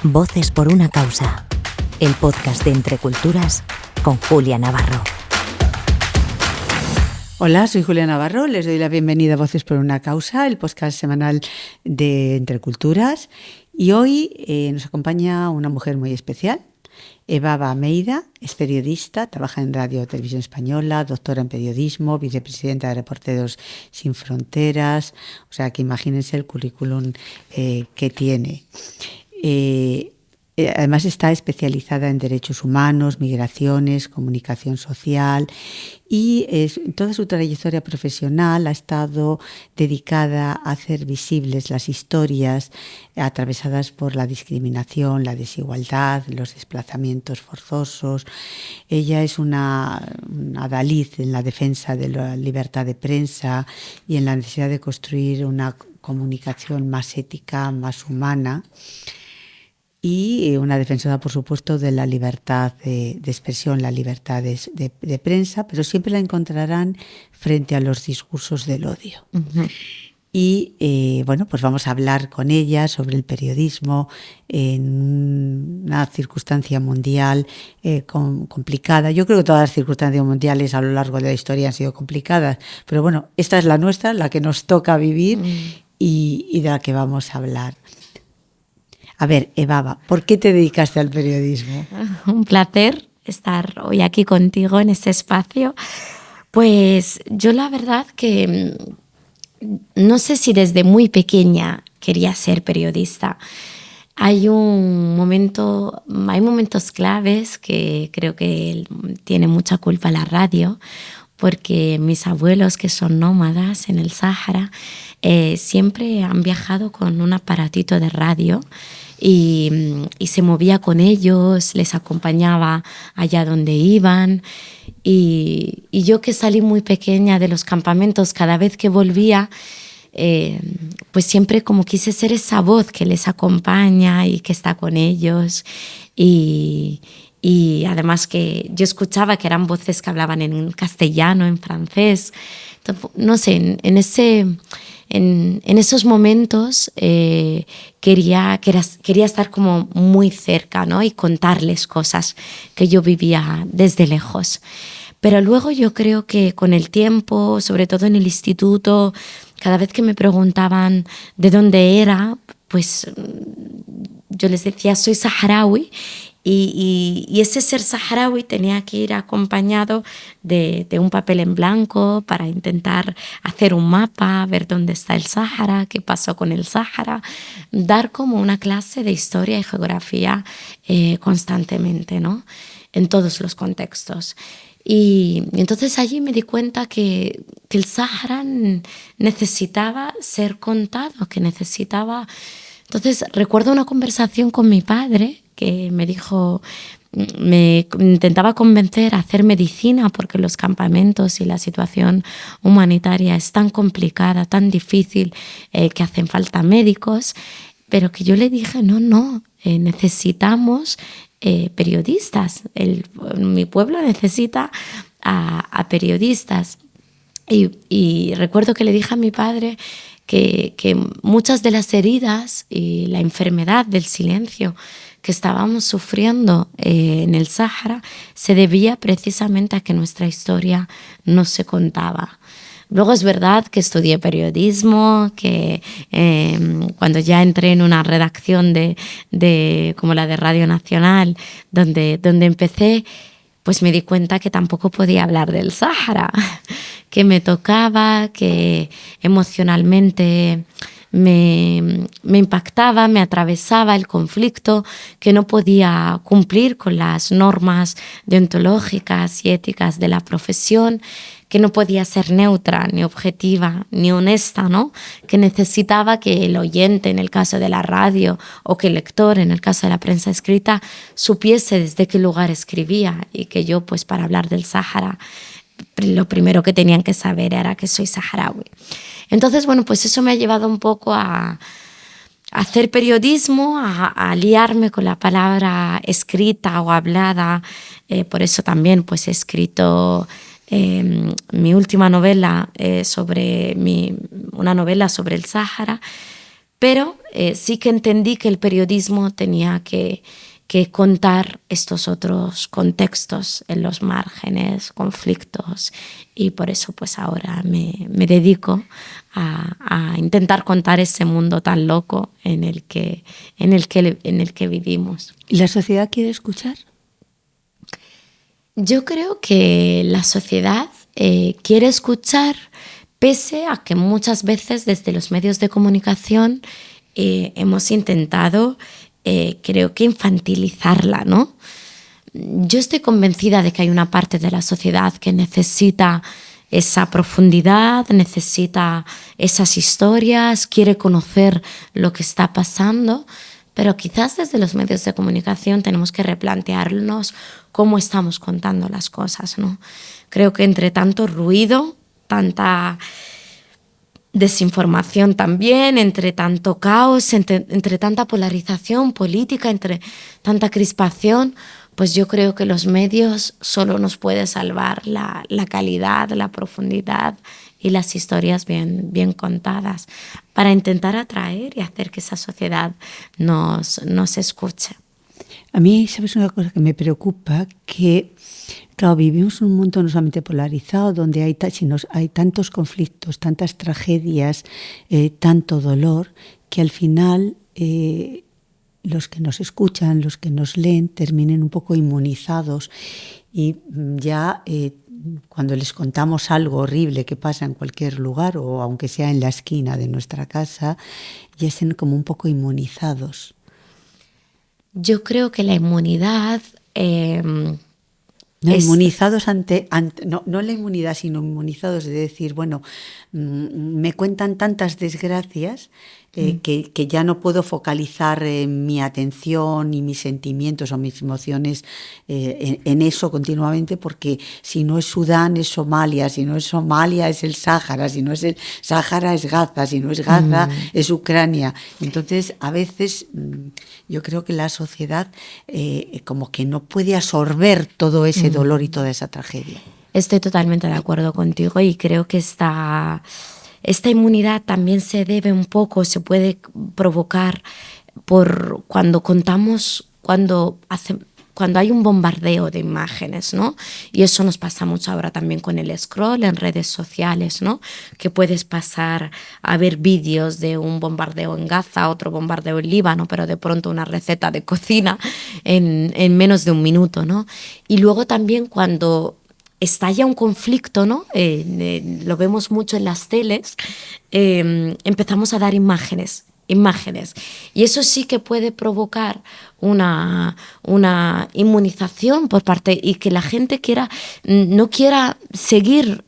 Voces por una causa, el podcast de Entre Culturas con Julia Navarro. Hola, soy Julia Navarro, les doy la bienvenida a Voces por una causa, el podcast semanal de Entre Culturas. Y hoy nos acompaña una mujer muy especial, Evaba Almeida, es periodista, trabaja en Radio Televisión Española, doctora en periodismo, vicepresidenta de Reporteros Sin Fronteras, o sea que imagínense el currículum que tiene. Además está especializada en derechos humanos, migraciones, comunicación social y toda su trayectoria profesional ha estado dedicada a hacer visibles las historias atravesadas por la discriminación, la desigualdad, los desplazamientos forzosos. Ella es una adalid en la defensa de la libertad de prensa y en la necesidad de construir una comunicación más ética, más humana. Y una defensora, por supuesto, de la libertad de expresión, la libertad de prensa, pero siempre la encontrarán frente a los discursos del odio. Uh-huh. Y bueno, pues vamos a hablar con ella sobre el periodismo en una circunstancia mundial complicada. Yo creo que todas las circunstancias mundiales a lo largo de la historia han sido complicadas, pero bueno, esta es la nuestra, la que nos toca vivir y de la que vamos a hablar. A ver, Evaba, ¿por qué te dedicaste al periodismo? Un placer estar hoy aquí contigo en este espacio. Pues yo la verdad que no sé si desde muy pequeña quería ser periodista. Hay momentos claves que creo que tiene mucha culpa la radio, porque mis abuelos, que son nómadas en el Sáhara, siempre han viajado con un aparatito de radio y se movía con ellos, les acompañaba allá donde iban. Y yo, que salí muy pequeña de los campamentos, cada vez que volvía, pues siempre como quise ser esa voz que les acompaña y que está con ellos. Y además que yo escuchaba que eran voces que hablaban en castellano, en francés. Entonces, no sé, en esos momentos quería estar como muy cerca, ¿no? Y contarles cosas que yo vivía desde lejos. Pero luego yo creo que con el tiempo, sobre todo en el instituto, cada vez que me preguntaban de dónde era, pues yo les decía, soy saharaui. Y ese ser saharaui tenía que ir acompañado de un papel en blanco para intentar hacer un mapa, ver dónde está el Sáhara, qué pasó con el Sáhara, dar como una clase de historia y geografía constantemente, ¿no? En todos los contextos. Y entonces allí me di cuenta que el Sáhara necesitaba ser contado, que necesitaba... Entonces recuerdo una conversación con mi padre que me dijo, me intentaba convencer a hacer medicina porque los campamentos y la situación humanitaria es tan complicada, tan difícil, que hacen falta médicos, pero que yo le dije, no, necesitamos periodistas. Mi pueblo necesita a periodistas. Y recuerdo que le dije a mi padre que muchas de las heridas y la enfermedad del silencio que estábamos sufriendo en el Sáhara se debía precisamente a que nuestra historia no se contaba. Luego es verdad que estudié periodismo, que cuando ya entré en una redacción como la de Radio Nacional, donde empecé, pues me di cuenta que tampoco podía hablar del Sáhara, que me tocaba, que emocionalmente me impactaba, me atravesaba el conflicto, que no podía cumplir con las normas deontológicas y éticas de la profesión, que no podía ser neutra, ni objetiva, ni honesta, ¿no? Que necesitaba que el oyente, en el caso de la radio, o que el lector, en el caso de la prensa escrita, supiese desde qué lugar escribía, y que yo, pues para hablar del Sáhara, lo primero que tenían que saber era que soy saharaui. Entonces, bueno, pues eso me ha llevado un poco a hacer periodismo, a liarme con la palabra escrita o hablada. Por eso también pues he escrito mi última novela una novela sobre el Sáhara. Pero sí que entendí que el periodismo tenía que contar estos otros contextos en los márgenes, conflictos, y por eso pues ahora me dedico a intentar contar ese mundo tan loco en el que vivimos. ¿Y la sociedad quiere escuchar? Yo creo que la sociedad quiere escuchar, pese a que muchas veces desde los medios de comunicación hemos intentado, creo que infantilizarla, ¿no? Yo estoy convencida de que hay una parte de la sociedad que necesita esa profundidad, necesita esas historias, quiere conocer lo que está pasando, pero quizás desde los medios de comunicación tenemos que replantearnos cómo estamos contando las cosas, ¿no? Creo que entre tanto ruido, tanta desinformación también, entre tanto caos, entre tanta polarización política, entre tanta crispación, pues yo creo que los medios solo nos puede salvar la calidad, la profundidad y las historias bien contadas para intentar atraer y hacer que esa sociedad nos escuche. A mí, ¿sabes una cosa que me preocupa? Que, claro, vivimos en un mundo no solamente polarizado, donde hay tantos conflictos, tantas tragedias, tanto dolor, que al final los que nos escuchan, los que nos leen, terminen un poco inmunizados y ya cuando les contamos algo horrible que pasa en cualquier lugar o aunque sea en la esquina de nuestra casa, ya estén como un poco inmunizados. Yo creo que la inmunidad... inmunizados no la inmunidad, sino inmunizados de decir, bueno, me cuentan tantas desgracias que ya no puedo focalizar mi atención y mis sentimientos o mis emociones en eso continuamente, porque si no es Sudán es Somalia, si no es Somalia es el Sáhara, si no es el Sáhara es Gaza, si no es Gaza es Ucrania. Entonces, a veces yo creo que la sociedad como que no puede absorber todo ese dolor y toda esa tragedia. Estoy totalmente de acuerdo contigo y creo que esta inmunidad también se debe un poco, se puede provocar por cuando contamos, cuando hay un bombardeo de imágenes, ¿no? Y eso nos pasa mucho ahora también con el scroll en redes sociales, ¿no? Que puedes pasar a ver vídeos de un bombardeo en Gaza, otro bombardeo en Líbano, pero de pronto una receta de cocina en menos de un minuto, ¿no? Y luego también cuando estalla un conflicto, ¿no? Lo vemos mucho en las teles, empezamos a dar imágenes. Y eso sí que puede provocar una inmunización por parte y que la gente no quiera seguir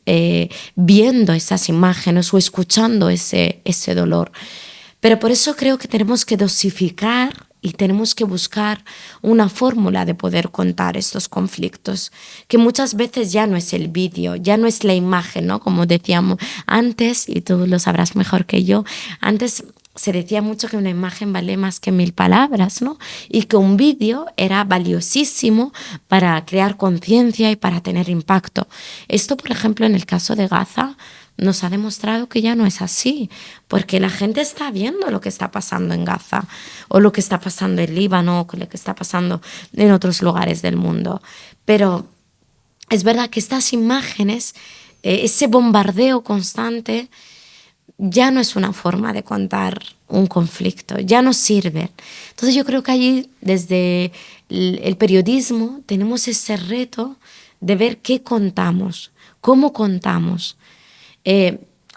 viendo esas imágenes o escuchando ese dolor. Pero por eso creo que tenemos que dosificar y tenemos que buscar una fórmula de poder contar estos conflictos, que muchas veces ya no es el vídeo, ya no es la imagen, ¿no? Como decíamos antes, y tú lo sabrás mejor que yo, antes se decía mucho que una imagen vale más que 1000 palabras, ¿no? Y que un vídeo era valiosísimo para crear conciencia y para tener impacto. Esto, por ejemplo, en el caso de Gaza, nos ha demostrado que ya no es así, porque la gente está viendo lo que está pasando en Gaza, o lo que está pasando en Líbano, o lo que está pasando en otros lugares del mundo. Pero es verdad que estas imágenes, ese bombardeo constante, ya no es una forma de contar un conflicto, ya no sirve. Entonces yo creo que allí, desde el periodismo, tenemos ese reto de ver qué contamos, cómo contamos.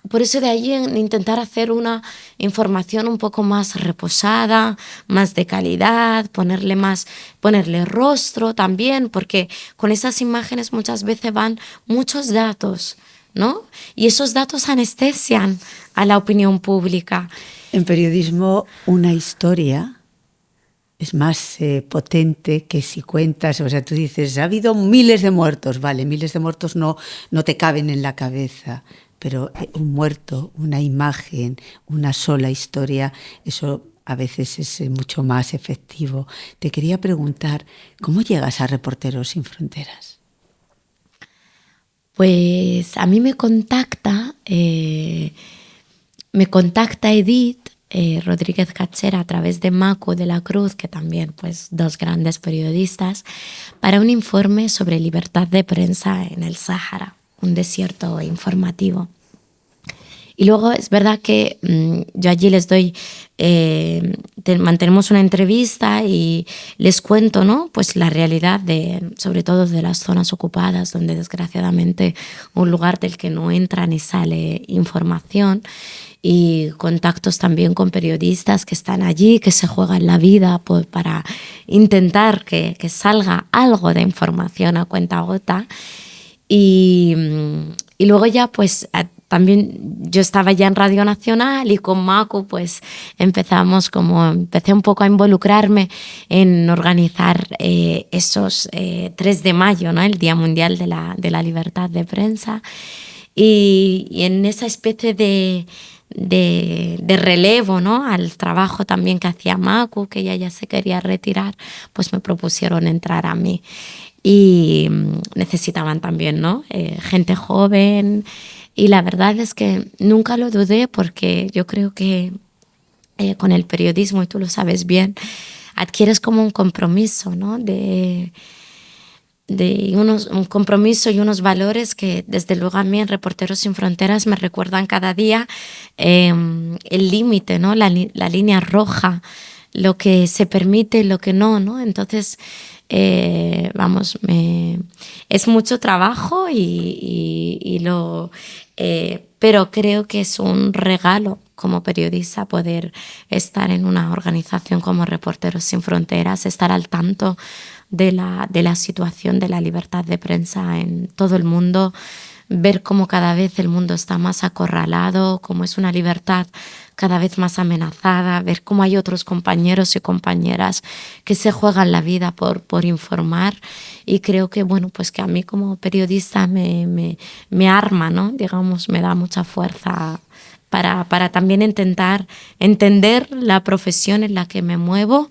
Por eso de ahí en intentar hacer una información un poco más reposada, más de calidad, ponerle rostro también, porque con esas imágenes muchas veces van muchos datos, ¿no? Y esos datos anestesian a la opinión pública. En periodismo, una historia es más potente que si cuentas, o sea, tú dices, ha habido miles de muertos, vale, miles de muertos no te caben en la cabeza, pero un muerto, una imagen, una sola historia, eso a veces es mucho más efectivo. Te quería preguntar, ¿cómo llegas a Reporteros Sin Fronteras? Pues a mí me contacta Edith Rodríguez Cachera a través de Macu de la Cruz, que también pues dos grandes periodistas, para un informe sobre libertad de prensa en el Sáhara, un desierto informativo. Y luego es verdad que yo allí les doy, mantenemos una entrevista y les cuento, ¿no? Pues la realidad sobre todo de las zonas ocupadas, donde desgraciadamente un lugar del que no entra ni sale información, y contactos también con periodistas que están allí, que se juegan la vida para intentar que salga algo de información a cuentagota. Y luego ya pues también yo estaba ya en Radio Nacional y con Macu pues empecé un poco a involucrarme en organizar esos 3 de mayo, ¿no? El Día Mundial de la Libertad de Prensa, y en esa especie de relevo, ¿no? Al trabajo también que hacía Macu, que ella ya se quería retirar, pues me propusieron entrar a mí. Y necesitaban también, ¿no? Gente joven, y la verdad es que nunca lo dudé, porque yo creo que con el periodismo, y tú lo sabes bien, adquieres como un compromiso, ¿no? Un compromiso y unos valores que desde luego a mí en Reporteros Sin Fronteras me recuerdan cada día el límite, ¿no? La línea roja, lo que se permite y lo que no, ¿no? Entonces, es mucho trabajo pero creo que es un regalo como periodista poder estar en una organización como Reporteros Sin Fronteras, estar al tanto de la situación de la libertad de prensa en todo el mundo, ver cómo cada vez el mundo está más acorralado, cómo es una libertad cada vez más amenazada, ver cómo hay otros compañeros y compañeras que se juegan la vida por informar. Y creo que, bueno, pues que a mí como periodista me arma, ¿no? Digamos, me da mucha fuerza para también intentar entender la profesión en la que me muevo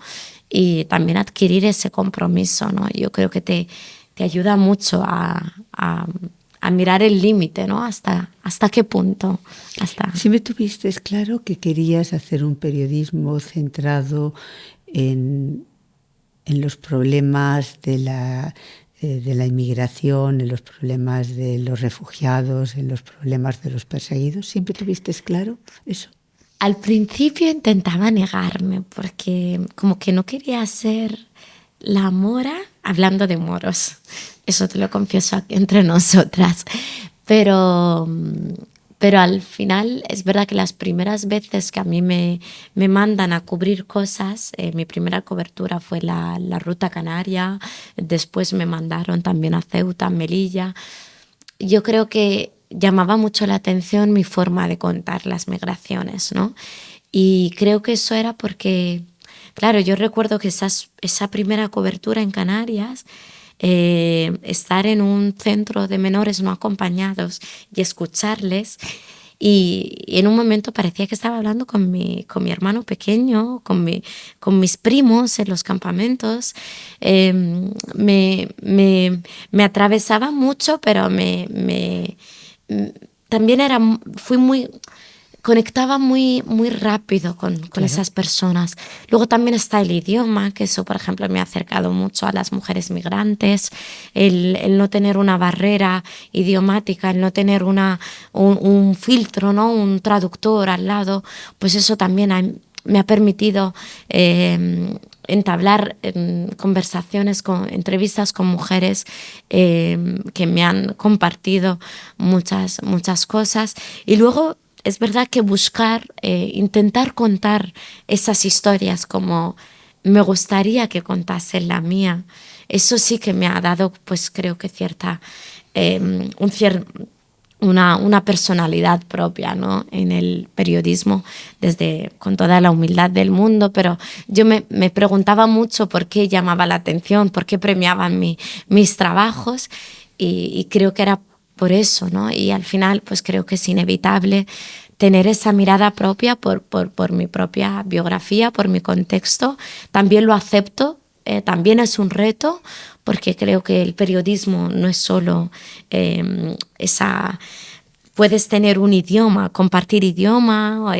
y también adquirir ese compromiso, ¿no? Yo creo que te ayuda mucho a mirar el límite, ¿no? Hasta qué punto. Siempre tuviste claro que querías hacer un periodismo centrado en los problemas de la inmigración, en los problemas de los refugiados, en los problemas de los perseguidos. ¿Siempre tuviste claro eso? Al principio intentaba negarme, porque como que no quería ser la mora hablando de moros. Eso te lo confieso aquí entre nosotras. Pero al final es verdad que las primeras veces que a mí me mandan a cubrir cosas, mi primera cobertura fue la Ruta Canaria, después me mandaron también a Ceuta, Melilla. Yo creo que llamaba mucho la atención mi forma de contar las migraciones, ¿no? Y creo que eso era porque, claro, yo recuerdo que esa primera cobertura en Canarias, estar en un centro de menores no acompañados y escucharles, y en un momento parecía que estaba hablando con mi hermano pequeño, con mis primos en los campamentos. Me atravesaba mucho, pero también conectaba muy, muy rápido con esas personas. Luego también está el idioma, que eso, por ejemplo, me ha acercado mucho a las mujeres migrantes, el no tener una barrera idiomática, el no tener un filtro, ¿no? Un traductor al lado, pues eso también me ha permitido entablar conversaciones, entrevistas con mujeres que me han compartido muchas cosas. Y luego es verdad que intentar contar esas historias como me gustaría que contasen la mía, eso sí que me ha dado, pues creo que una personalidad propia, ¿no? En el periodismo, con toda la humildad del mundo, pero yo me preguntaba mucho por qué llamaba la atención, por qué premiaban mis trabajos, y creo que era por eso, ¿no? Y al final pues creo que es inevitable tener esa mirada propia por mi propia biografía, por mi contexto. También lo acepto, también es un reto, porque creo que el periodismo no es solo puedes tener un idioma, compartir idioma,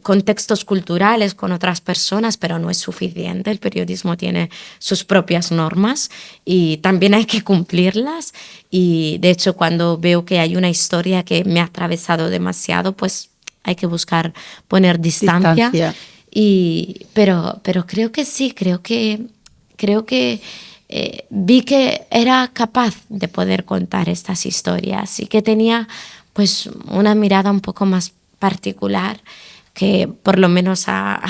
contextos culturales con otras personas, pero no es suficiente. El periodismo tiene sus propias normas y también hay que cumplirlas. Y de hecho, cuando veo que hay una historia que me ha atravesado demasiado, pues hay que buscar poner distancia. Pero creo que sí, creo que vi que era capaz de poder contar estas historias y que tenía pues una mirada un poco más particular que por lo menos a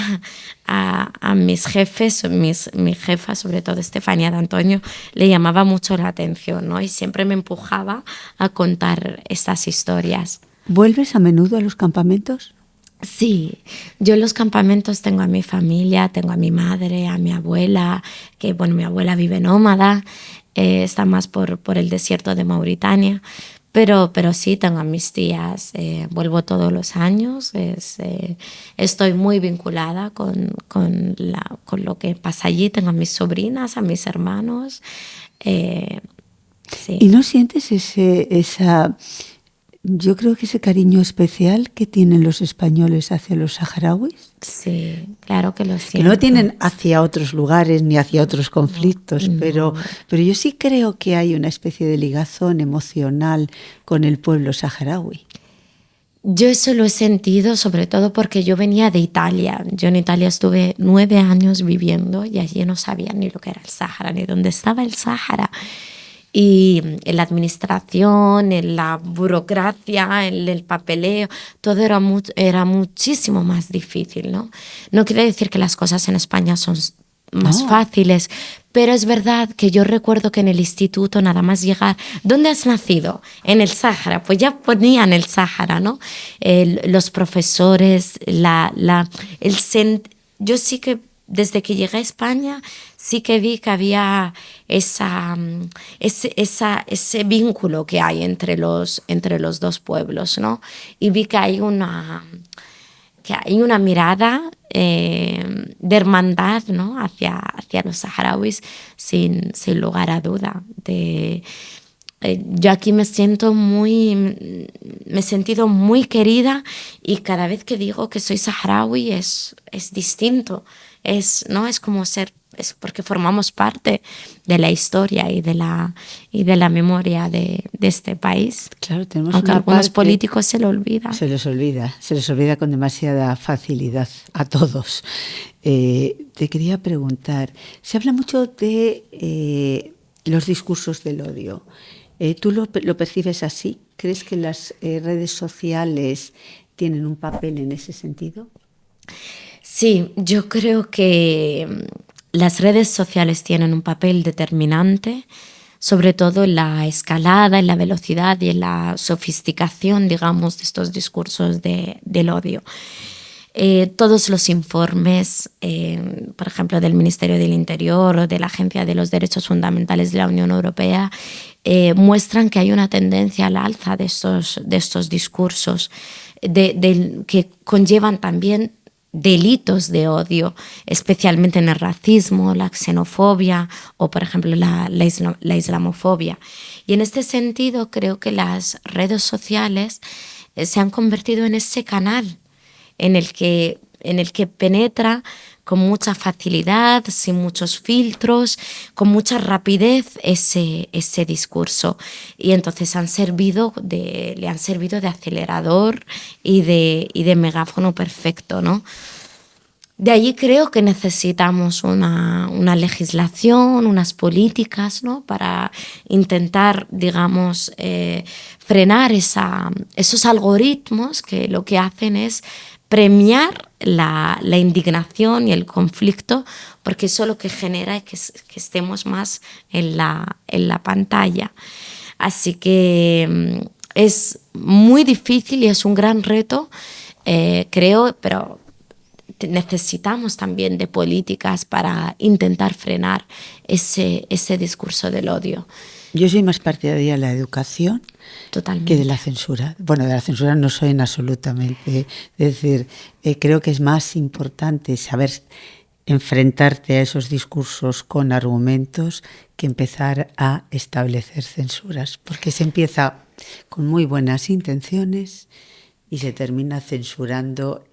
mis jefes, mi jefa, sobre todo Estefanía de Antonio, le llamaba mucho la atención, ¿no? Y siempre me empujaba a contar estas historias. ¿Vuelves a menudo a los campamentos? Sí, yo en los campamentos tengo a mi familia, tengo a mi madre, a mi abuela, que bueno, mi abuela vive nómada, está más por el desierto de Mauritania, pero sí tengo a mis tías, vuelvo todos los años, estoy muy vinculada con lo que pasa allí, tengo a mis sobrinas, a mis hermanos. Sí. ¿Y no sientes esa... Yo creo que ese cariño especial que tienen los españoles hacia los saharauis? Sí, claro que lo siento. Que no tienen hacia otros lugares ni hacia otros conflictos, no. Pero yo sí creo que hay una especie de ligazón emocional con el pueblo saharaui. Yo eso lo he sentido sobre todo porque yo venía de Italia. Yo en Italia estuve 9 años viviendo y allí no sabía ni lo que era el Sáhara, ni dónde estaba el Sáhara. Y en la administración, en la burocracia, en el papeleo, todo era muchísimo más difícil, ¿no? No quiere decir que las cosas en España son más fáciles, pero es verdad que yo recuerdo que en el instituto nada más llegar, ¿dónde has nacido? En el Sáhara, pues ya ponían el Sáhara, ¿no? Los profesores, yo sí que desde que llegué a España sí que vi que había ese vínculo que hay entre los dos pueblos, ¿no? Y vi que hay una mirada de hermandad, ¿no? hacia los saharauis sin lugar a duda. Yo aquí me he sentido muy querida y cada vez que digo que soy saharaui es distinto. ¿No? Es como es porque formamos parte de la historia y de la memoria de este país. Claro, tenemos aunque a algunos políticos se lo olvida. Se les olvida con demasiada facilidad a todos. Te quería preguntar, se habla mucho de los discursos del odio. ¿Tú lo percibes así? ¿Crees que las redes sociales tienen un papel en ese sentido? Sí, yo creo que las redes sociales tienen un papel determinante, sobre todo en la escalada, en la velocidad y en la sofisticación, digamos, de estos discursos del odio. Todos los informes, por ejemplo, del Ministerio del Interior o de la Agencia de los Derechos Fundamentales de la Unión Europea, muestran que hay una tendencia al alza de estos discursos que conllevan también delitos de odio, especialmente en el racismo, la xenofobia o, por ejemplo, la islamofobia. Y en este sentido creo que las redes sociales se han convertido en ese canal en el que penetra con mucha facilidad, sin muchos filtros, con mucha rapidez ese discurso. Y entonces le han servido de acelerador y de megáfono perfecto, ¿no? De allí creo que necesitamos una legislación, unas políticas, ¿no? Para intentar, digamos, frenar esos algoritmos que lo que hacen es premiar la indignación y el conflicto, porque eso lo que genera es que estemos más en la pantalla. Así que es muy difícil y es un gran reto, creo, pero necesitamos también de políticas para intentar frenar ese discurso del odio. Yo soy más partidaria de la educación Totalmente. Que de la censura. Bueno, de la censura no soy en absolutamente. Es decir, creo que es más importante saber enfrentarte a esos discursos con argumentos que empezar a establecer censuras, porque se empieza con muy buenas intenciones y se termina censurando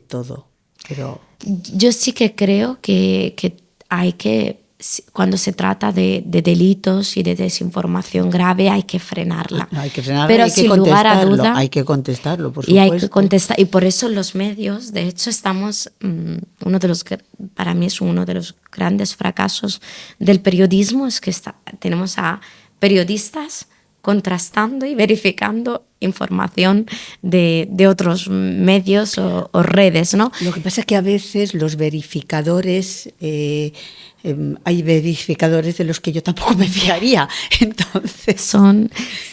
todo. Pero yo sí que creo que hay que, cuando se trata de delitos y de desinformación grave, hay que frenarla. no, hay que frenarla, pero hay que sin lugar a duda, hay que contestarlo, por y hay supuesto. que contestar. Y por eso los medios, de hecho, estamos, para mí es uno de los grandes fracasos del periodismo, es que tenemos a periodistas contrastando y verificando información de otros medios o redes, ¿no? Lo que pasa es que a veces los verificadores, hay verificadores de los que yo tampoco me fiaría. Entonces,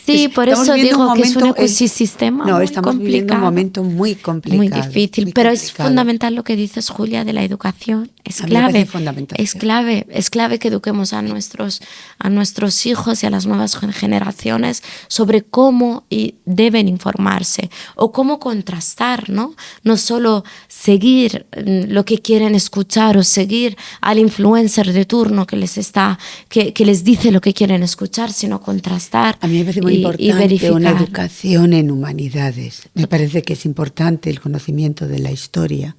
sí, por eso digo que es un ecosistema muy estamos complicado. viviendo un momento muy complicado. Muy difícil, muy pero complicado. es fundamental lo que dices, Julia, de la educación. Es A mí me clave. parece fundamental. Es clave que eduquemos a nuestros hijos y a las nuevas generaciones sobre cómo deben informarse o cómo contrastar, ¿no? No solo seguir lo que quieren escuchar o seguir al influencer de turno que les dice lo que quieren escuchar, sino contrastar. A mí me parece muy importante verificar. Una educación en humanidades. Me parece que es importante el conocimiento de la historia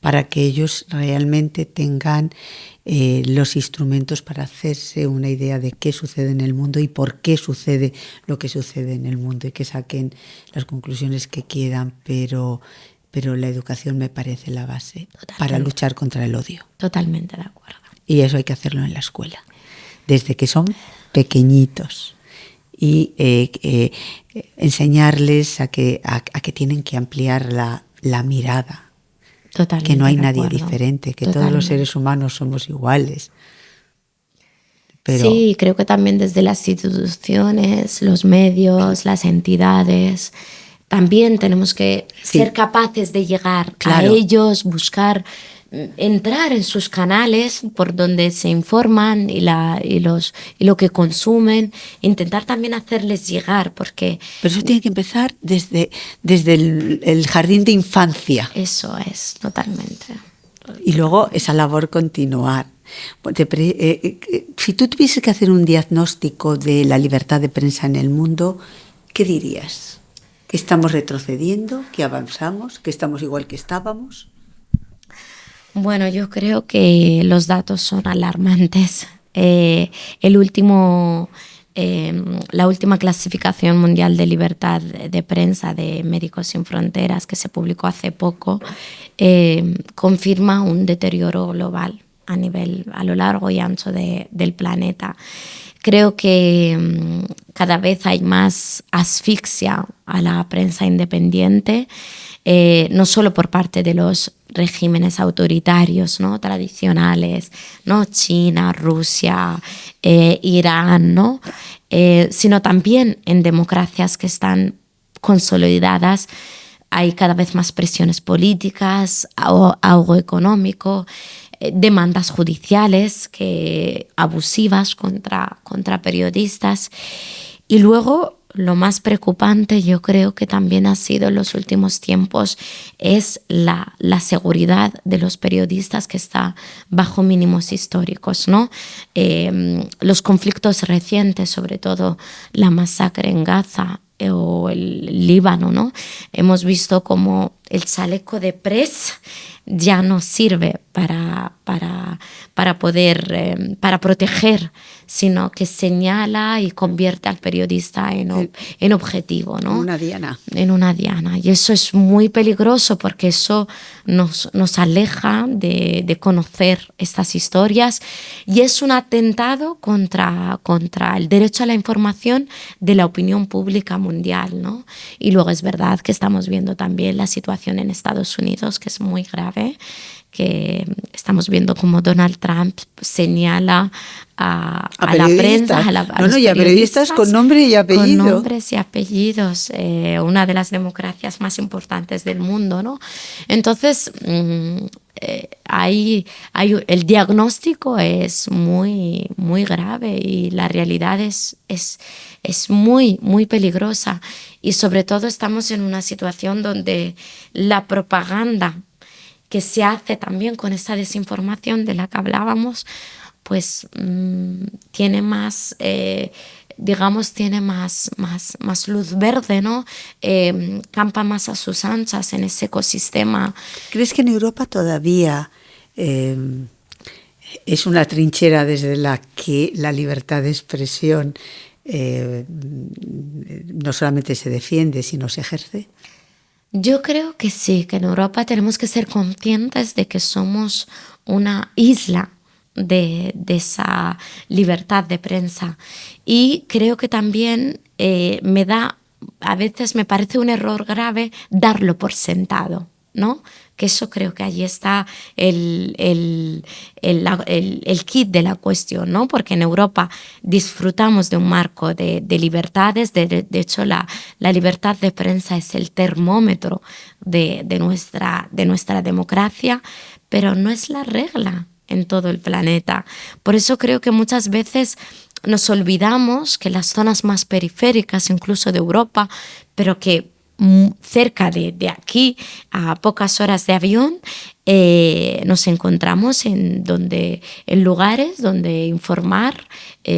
para que ellos realmente tengan los instrumentos para hacerse una idea de qué sucede en el mundo y por qué sucede lo que sucede en el mundo y que saquen las conclusiones que quieran, pero la educación me parece la base para luchar contra el odio. Totalmente de acuerdo. Y eso hay que hacerlo en la escuela, desde que son pequeñitos. Y enseñarles a que tienen que ampliar la mirada. Totalmente, que no hay nadie diferente, que todos los seres humanos somos iguales. Pero sí, creo que también desde las instituciones, los medios, las entidades, también tenemos que ser capaces de llegar a ellos, buscar, entrar en sus canales por donde se informan y lo que consumen, intentar también hacerles llegar, porque... Pero eso tiene que empezar desde el jardín de infancia. Eso es, totalmente. Y luego esa labor continuar. Si tú tuvieses que hacer un diagnóstico de la libertad de prensa en el mundo, ¿qué dirías? ¿Que estamos retrocediendo? ¿Que avanzamos? ¿Que estamos igual que estábamos? Bueno, yo creo que los datos son alarmantes. La última clasificación mundial de libertad de prensa de Médicos Sin Fronteras, que se publicó hace poco, confirma un deterioro global a lo largo y ancho del planeta. Creo que cada vez hay más asfixia a la prensa independiente, no solo por parte de los regímenes autoritarios, ¿no? Tradicionales, ¿no? China, Rusia, Irán, ¿no? Sino también en democracias que están consolidadas. Hay cada vez más presiones políticas, algo económico, demandas judiciales abusivas contra periodistas. Y luego, lo más preocupante, yo creo que también ha sido en los últimos tiempos, es la seguridad de los periodistas, que está bajo mínimos históricos, ¿no? Los conflictos recientes, sobre todo la masacre en Gaza o el Líbano, ¿no? Hemos visto como el chaleco de press ya no sirve para proteger, sino que señala y convierte al periodista en objetivo, ¿no? En una diana. Y eso es muy peligroso, porque eso nos aleja de conocer estas historias, y es un atentado contra el derecho a la información de la opinión pública mundial, ¿no? Y luego es verdad que estamos viendo también la situación en Estados Unidos, que es muy grave, que estamos viendo como Donald Trump señala a la prensa, y a periodistas con nombre y apellido. Con nombres y apellidos, una de las democracias más importantes del mundo, ¿no? Entonces, el diagnóstico es muy, muy grave, y la realidad es muy, muy peligrosa. Y sobre todo estamos en una situación donde la propaganda que se hace también con esta desinformación de la que hablábamos, pues tiene más digamos, tiene más luz verde, ¿no? Campa más a sus anchas en ese ecosistema. ¿Crees que en Europa todavía es una trinchera desde la que la libertad de expresión no solamente se defiende, sino se ejerce? Yo creo que sí, que en Europa tenemos que ser conscientes de que somos una isla de esa libertad de prensa. Y creo que también a veces me parece un error grave darlo por sentado, ¿no? Que eso creo que allí está el kit de la cuestión, ¿no? Porque en Europa disfrutamos de un marco de libertades. De hecho, la libertad de prensa es el termómetro de nuestra democracia, pero no es la regla en todo el planeta. Por eso creo que muchas veces nos olvidamos que las zonas más periféricas, incluso de Europa, pero que cerca de aquí, a pocas horas de avión, nos encontramos en lugares donde informar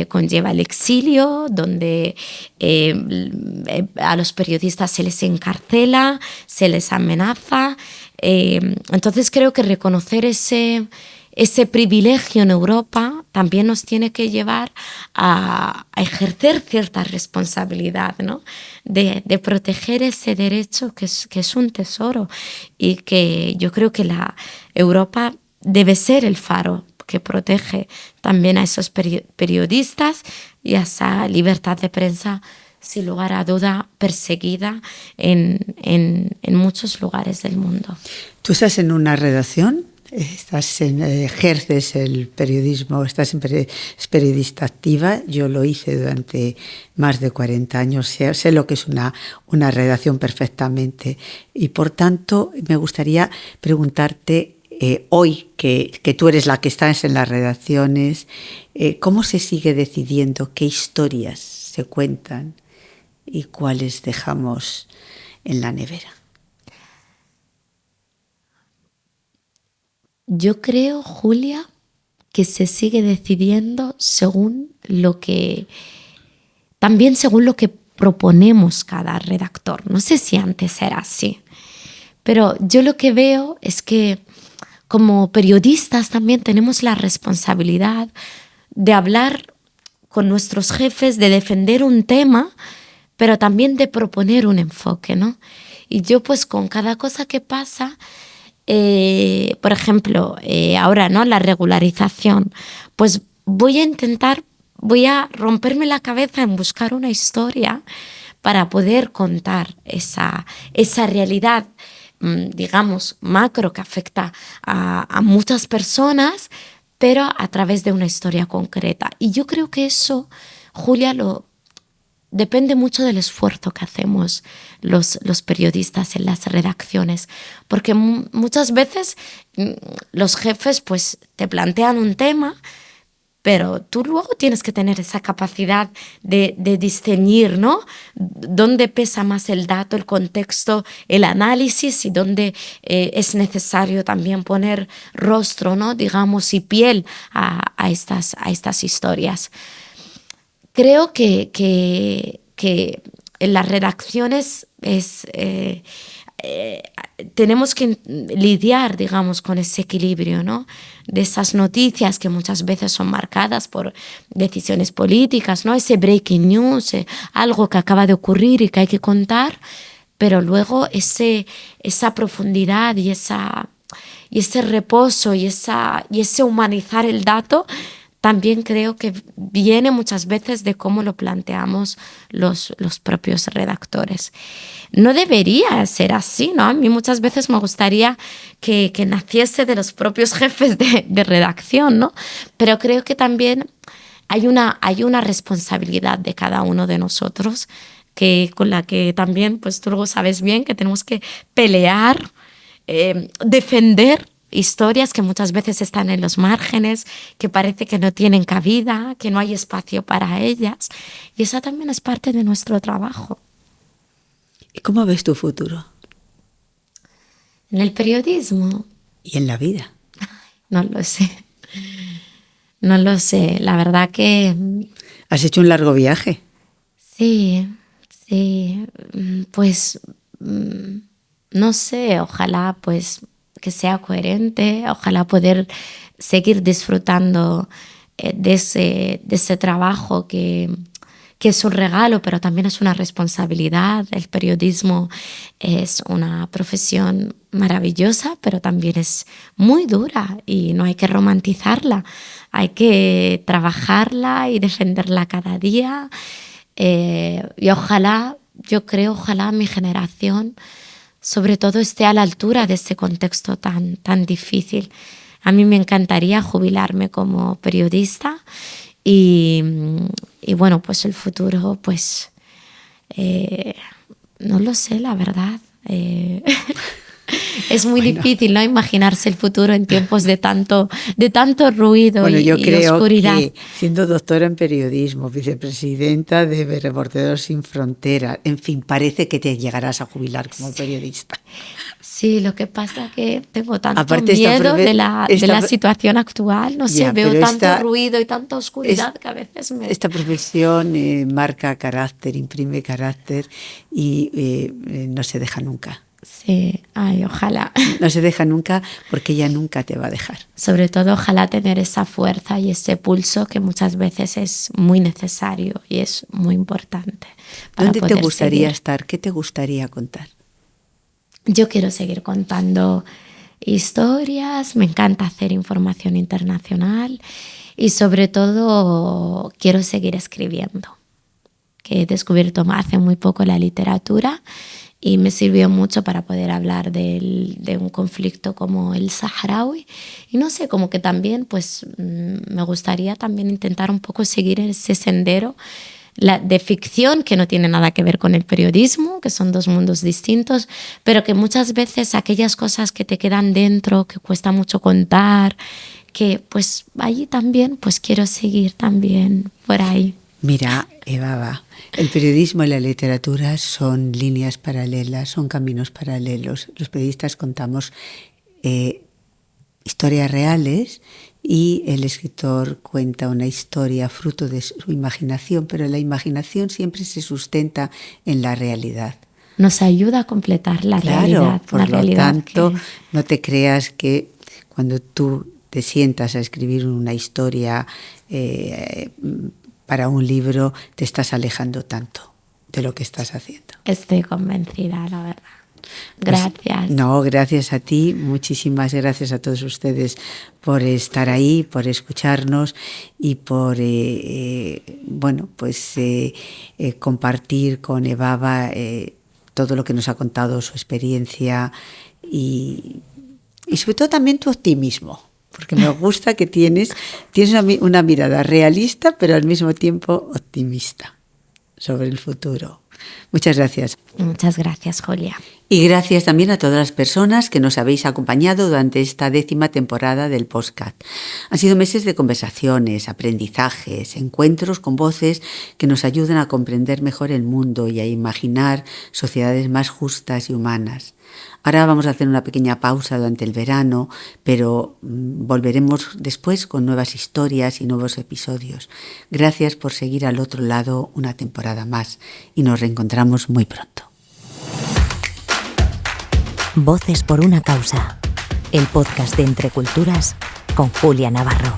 conlleva el exilio, donde a los periodistas se les encarcela, se les amenaza. Entonces creo que reconocer ese privilegio en Europa también nos tiene que llevar a ejercer cierta responsabilidad, ¿no? De proteger ese derecho que es un tesoro, y que yo creo que la Europa debe ser el faro que protege también a esos periodistas y a esa libertad de prensa, sin lugar a duda, perseguida en muchos lugares del mundo. ¿Tú estás en una redacción? Ejerces el periodismo, es periodista activa. Yo lo hice durante más de 40 años, sé lo que es una redacción perfectamente, y por tanto me gustaría preguntarte hoy que tú eres la que estás en las redacciones, ¿cómo se sigue decidiendo qué historias se cuentan y cuáles dejamos en la nevera? Yo creo, Julia, que se sigue decidiendo según lo que proponemos cada redactor. No sé si antes era así, pero yo lo que veo es que como periodistas también tenemos la responsabilidad de hablar con nuestros jefes, de defender un tema, pero también de proponer un enfoque, ¿no? Y yo pues con cada cosa que pasa, por ejemplo, ahora, ¿no? La regularización, pues voy a romperme la cabeza en buscar una historia para poder contar esa realidad, digamos, macro, que afecta a muchas personas, pero a través de una historia concreta. Y yo creo que eso, Julia, depende mucho del esfuerzo que hacemos los periodistas en las redacciones, porque muchas veces los jefes pues te plantean un tema, pero tú luego tienes que tener esa capacidad de discernir, ¿no? Dónde pesa más el dato, el contexto, el análisis, y dónde es necesario también poner rostro, ¿no? Digamos, y piel a estas historias. Creo que en las redacciones tenemos que lidiar, digamos, con ese equilibrio, ¿no? De esas noticias que muchas veces son marcadas por decisiones políticas, ¿no? Ese breaking news, algo que acaba de ocurrir y que hay que contar, pero luego esa profundidad y ese reposo y ese humanizar el dato también creo que viene muchas veces de cómo lo planteamos los propios redactores. No debería ser así, ¿no? A mí muchas veces me gustaría que naciese de los propios jefes de redacción, ¿no? Pero creo que también hay una responsabilidad de cada uno de nosotros, con la que también, pues tú luego sabes bien que tenemos que pelear, defender historias que muchas veces están en los márgenes, que parece que no tienen cabida, que no hay espacio para ellas. Y esa también es parte de nuestro trabajo. ¿Y cómo ves tu futuro? En el periodismo. ¿Y en la vida? No lo sé. No lo sé. La verdad que... ¿Has hecho un largo viaje? Sí, sí, pues no sé, ojalá pues que sea coherente, ojalá poder seguir disfrutando de ese trabajo que es un regalo, pero también es una responsabilidad. El periodismo es una profesión maravillosa, pero también es muy dura y no hay que romantizarla. Hay que trabajarla y defenderla cada día. Y ojalá mi generación sobre todo esté a la altura de este contexto tan difícil. A mí me encantaría jubilarme como periodista y bueno, pues el futuro, pues no lo sé, la verdad. Es muy difícil, ¿no? Imaginarse el futuro en tiempos de tanto ruido yo y creo oscuridad. Que siendo doctora en periodismo, vicepresidenta de Reporteros Sin Fronteras, en fin, parece que te llegarás a jubilar como periodista. Sí, lo que pasa es que tengo tanto Aparte miedo de la situación actual, no sé, veo tanto ruido y tanta oscuridad que a veces Esta profesión marca carácter, imprime carácter y no se deja nunca. Sí, ay, ojalá. No se deja nunca porque ella nunca te va a dejar. Sobre todo, ojalá tener esa fuerza y ese pulso que muchas veces es muy necesario y es muy importante. ¿Dónde te gustaría estar? ¿Qué te gustaría contar? Yo quiero seguir contando historias, me encanta hacer información internacional y sobre todo quiero seguir escribiendo, que he descubierto hace muy poco la literatura y me sirvió mucho para poder hablar de un conflicto como el saharaui. Y no sé, como que también pues me gustaría también intentar un poco seguir ese sendero de ficción que no tiene nada que ver con el periodismo, que son dos mundos distintos, pero que muchas veces aquellas cosas que te quedan dentro, que cuesta mucho contar, que pues allí también pues quiero seguir también por ahí. Mira, Eva, el periodismo y la literatura son líneas paralelas, son caminos paralelos. Los periodistas contamos historias reales y el escritor cuenta una historia fruto de su imaginación, pero la imaginación siempre se sustenta en la realidad. Nos ayuda a completar la realidad. Por lo tanto, no te creas que cuando tú te sientas a escribir una historia para un libro te estás alejando tanto de lo que estás haciendo. Estoy convencida, la verdad. Gracias. Pues, no, gracias a ti, muchísimas gracias a todos ustedes por estar ahí, por escucharnos y por compartir con Evava todo lo que nos ha contado, su experiencia y sobre todo también tu optimismo. Porque me gusta que tienes una mirada realista, pero al mismo tiempo optimista sobre el futuro. Muchas gracias. Muchas gracias, Julia. Y gracias también a todas las personas que nos habéis acompañado durante esta 10ª temporada del podcast. Han sido meses de conversaciones, aprendizajes, encuentros con voces que nos ayudan a comprender mejor el mundo y a imaginar sociedades más justas y humanas. Ahora vamos a hacer una pequeña pausa durante el verano, pero volveremos después con nuevas historias y nuevos episodios. Gracias por seguir al otro lado una temporada más y nos reencontramos muy pronto. Voces por una causa, el podcast de Entre Culturas con Julia Navarro.